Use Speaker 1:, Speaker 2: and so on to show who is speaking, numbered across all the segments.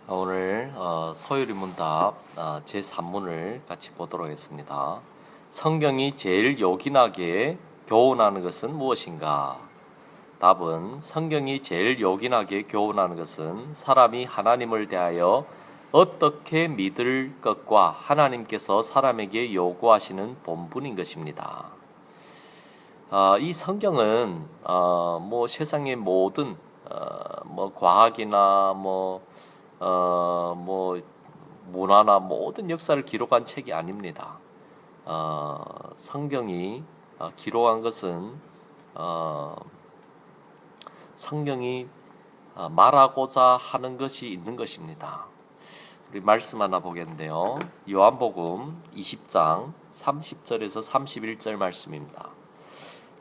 Speaker 1: 오늘 소요리 문답 제3문을 같이 보도록 하겠습니다. 성경이 제일 요긴하게 교훈하는 것은 무엇인가? 답은 성경이 제일 요긴하게 교훈하는 것은 사람이 하나님을 대하여 어떻게 믿을 것과 하나님께서 사람에게 요구하시는 본분인 것입니다. 이 성경은 세상의 모든 과학이나 문화나 모든 역사를 기록한 책이 아닙니다. 성경이 기록한 것은 성경이 말하고자 하는 것이 있는 것입니다. 우리 말씀 하나 보겠는데요. 요한복음 20장 30절에서 31절 말씀입니다.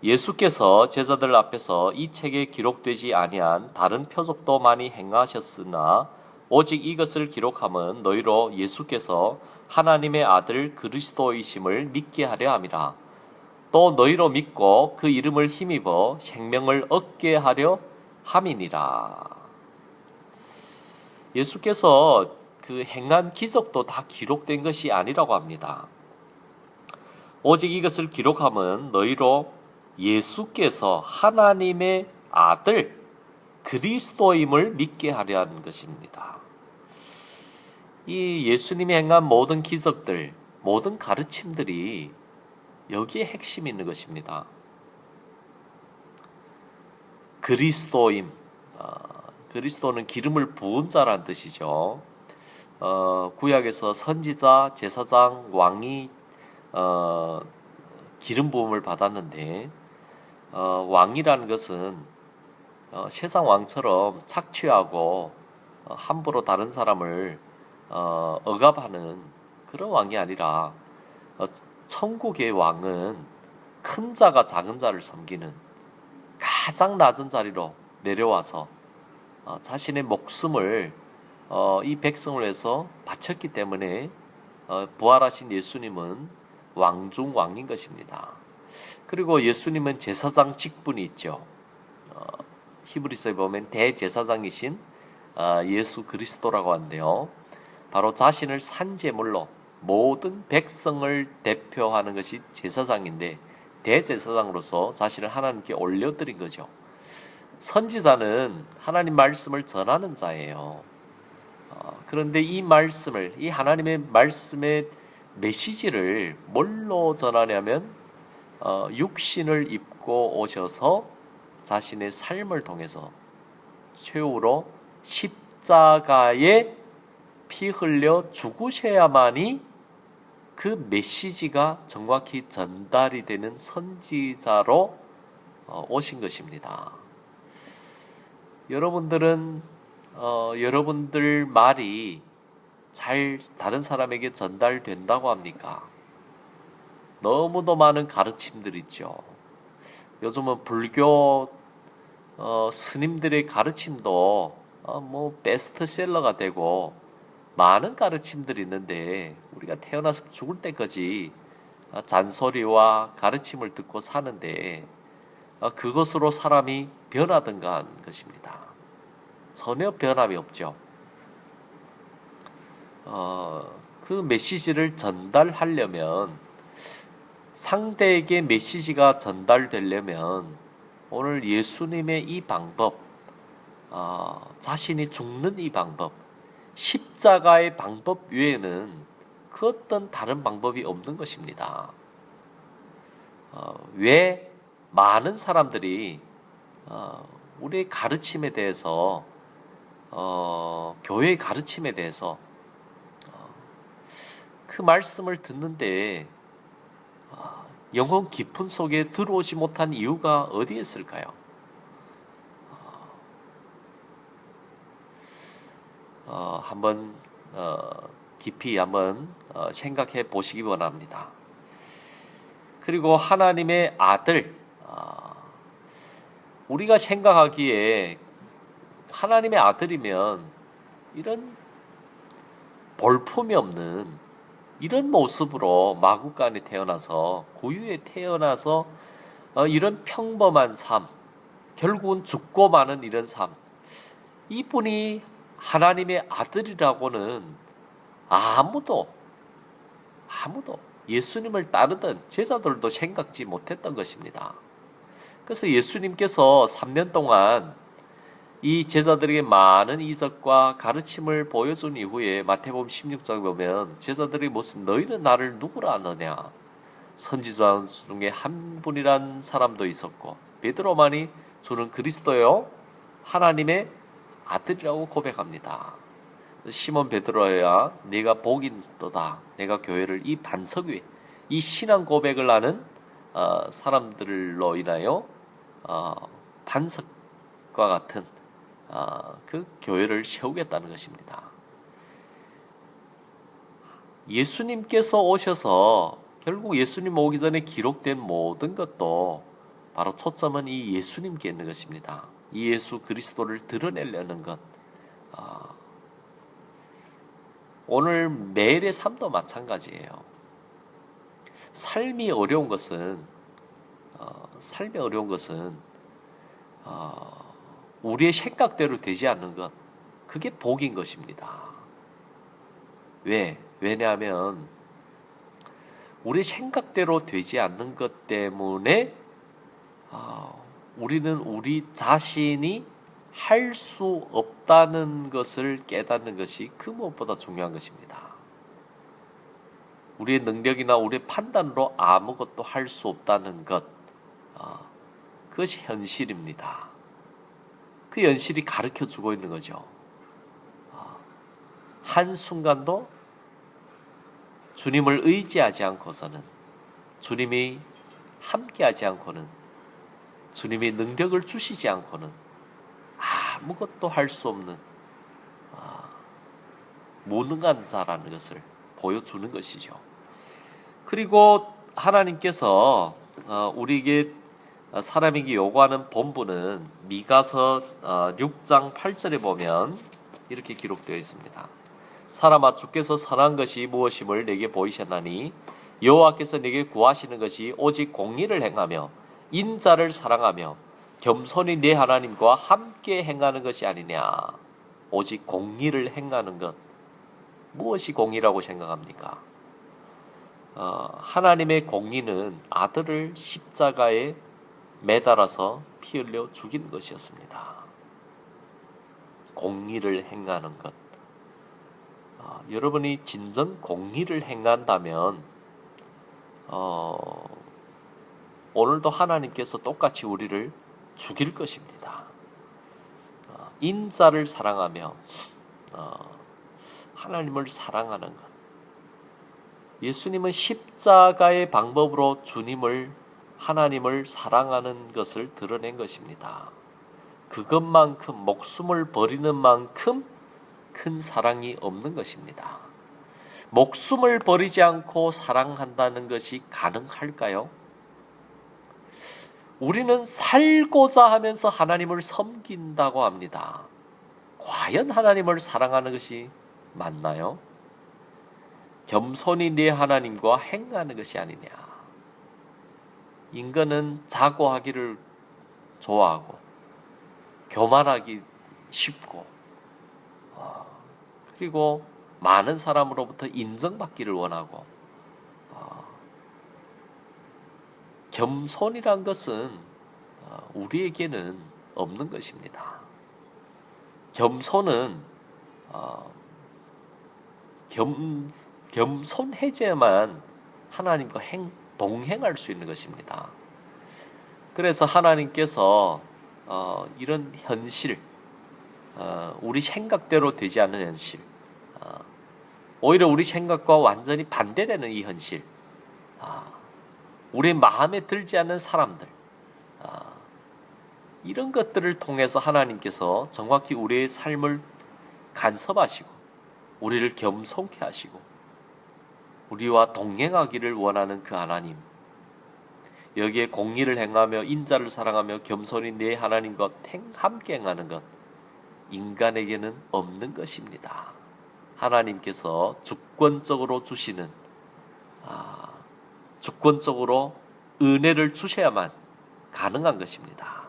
Speaker 1: 예수께서 제자들 앞에서 이 책에 기록되지 아니한 다른 표적도 많이 행하셨으나 오직 이것을 기록함은 너희로 예수께서 하나님의 아들 그리스도이심을 믿게 하려 함이라. 또 너희로 믿고 그 이름을 힘입어 생명을 얻게 하려 함이니라. 예수께서 그 행한 기적도 다 기록된 것이 아니라고 합니다. 오직 이것을 기록함은 너희로 예수께서 하나님의 아들 그리스도임을 믿게 하려 하는 것입니다. 이 예수님이 행한 모든 기적들, 모든 가르침들이 여기에 핵심이 있는 것입니다. 그리스도임, 그리스도는 기름을 부은 자라는 뜻이죠. 구약에서 선지자, 제사장, 왕이 기름 부음을 받았는데 왕이라는 것은 세상 왕처럼 착취하고 함부로 다른 사람을 억압하는 그런 왕이 아니라 천국의 왕은 큰 자가 작은 자를 섬기는 가장 낮은 자리로 내려와서 자신의 목숨을 이 백성을 위해서 바쳤기 때문에 부활하신 예수님은 왕 중 왕인 것입니다. 그리고 예수님은 제사장 직분이 있죠. 히브리서에 보면 대제사장이신 예수 그리스도라고 하는데요. 바로 자신을 산제물로 모든 백성을 대표하는 것이 제사장인데 대제사장으로서 자신을 하나님께 올려드린 거죠. 선지자는 하나님 말씀을 전하는 자예요. 그런데 이 말씀을, 이 하나님의 말씀의 메시지를 뭘로 전하냐면 육신을 입고 오셔서 자신의 삶을 통해서 최후로 십자가에 피 흘려 죽으셔야만이 그 메시지가 정확히 전달이 되는 선지자로 오신 것입니다. 여러분들은 여러분들 말이 잘 다른 사람에게 전달된다고 합니까? 너무도 많은 가르침들 있죠. 요즘은 불교 스님들의 가르침도 베스트셀러가 되고 많은 가르침들이 있는데 우리가 태어나서 죽을 때까지 잔소리와 가르침을 듣고 사는데 그것으로 사람이 변하든가 하는 것입니다. 전혀 변함이 없죠. 그 메시지를 전달하려면, 상대에게 메시지가 전달되려면 오늘 예수님의 이 방법, 자신이 죽는 이 방법, 십자가의 방법 외에는 그 어떤 다른 방법이 없는 것입니다. 왜 많은 사람들이 우리의 가르침에 대해서, 교회의 가르침에 대해서 그 말씀을 듣는데 영혼 깊은 속에 들어오지 못한 이유가 어디에 있을까요? 한번 깊이 한번 생각해 보시기 원합니다. 그리고 하나님의 아들, 우리가 생각하기에 하나님의 아들이면 이런 볼품이 없는 이런 모습으로 마구간에 태어나서 고유에 태어나서 이런 평범한 삶, 결국은 죽고 마는 이런 삶, 이분이 하나님의 아들이라고는 아무도 예수님을 따르던 제자들도 생각지 못했던 것입니다. 그래서 예수님께서 3년 동안 이 제자들에게 많은 이적과 가르침을 보여준 이후에 마태복음 16장에 보면 제자들의 모습, 너희는 나를 누구라 하느냐? 선지자 중에 한 분이란 사람도 있었고, 베드로만이 주는 그리스도요 하나님의 아들이라고 고백합니다. 시몬 베드로야, 네가 복이 있도다. 내가 교회를 이 반석 위에, 이 신앙 고백을 하는 사람들로 인하여 반석과 같은 그 교회를 세우겠다는 것입니다. 예수님께서 오셔서 결국 예수님 오기 전에 기록된 모든 것도 바로 초점은 이 예수님께 있는 것입니다. 이 예수 그리스도를 드러내려는 것. 오늘 매일의 삶도 마찬가지예요. 삶이 어려운 것은 우리의 생각대로 되지 않는 것, 그게 복인 것입니다. 왜냐하면 우리 생각대로 되지 않는 것 때문에 우리는 우리 자신이 할 수 없다는 것을 깨닫는 것이 그 무엇보다 중요한 것입니다. 우리의 능력이나 우리의 판단으로 아무것도 할 수 없다는 것, 그것이 현실입니다. 그 현실이 가르쳐주고 있는 거죠. 한순간도 주님을 의지하지 않고서는, 주님이 함께하지 않고는, 주님이 능력을 주시지 않고는 아무것도 할 수 없는 무능한 자라는 것을 보여주는 것이죠. 그리고 하나님께서 우리에게 사람에게 요구하는 본분은 미가서 6장 8절에 보면 이렇게 기록되어 있습니다. 사람아, 주께서 선한 것이 무엇임을 내게 보이셨나니 여호와께서 내게 구하시는 것이 오직 공의를 행하며 인자를 사랑하며 겸손히 내 하나님과 함께 행하는 것이 아니냐. 오직 공의를 행하는 것. 무엇이 공의라고 생각합니까? 하나님의 공의는 아들을 십자가에 매달아서 피 흘려 죽이는 것이었습니다. 공의를 행하는 것. 여러분이 진정 공의를 행한다면 오늘도 하나님께서 똑같이 우리를 죽일 것입니다. 인자를 사랑하며 하나님을 사랑하는 것. 예수님은 십자가의 방법으로 하나님을 사랑하는 것을 드러낸 것입니다. 그것만큼, 목숨을 버리는 만큼 큰 사랑이 없는 것입니다. 목숨을 버리지 않고 사랑한다는 것이 가능할까요? 우리는 살고자 하면서 하나님을 섬긴다고 합니다. 과연 하나님을 사랑하는 것이 맞나요? 겸손히 네 하나님과 행하는 것이 아니냐. 인간은 자고하기를 좋아하고 교만하기 쉽고 그리고 많은 사람으로부터 인정받기를 원하고 겸손이란 것은 우리에게는 없는 것입니다. 겸손은 겸손해져야만 하나님과 동행할 수 있는 것입니다. 그래서 하나님께서 이런 현실, 우리 생각대로 되지 않는 현실, 오히려 우리 생각과 완전히 반대되는 이 현실, 우리 마음에 들지 않는 사람들, 이런 것들을 통해서 하나님께서 정확히 우리의 삶을 간섭하시고 우리를 겸손케 하시고 우리와 동행하기를 원하는 그 하나님, 여기에 공의를 행하며 인자를 사랑하며 겸손히 내 하나님과 함께 행하는 것, 인간에게는 없는 것입니다. 하나님께서 주권적으로 주시는, 주권적으로 은혜를 주셔야만 가능한 것입니다.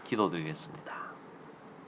Speaker 1: 기도드리겠습니다.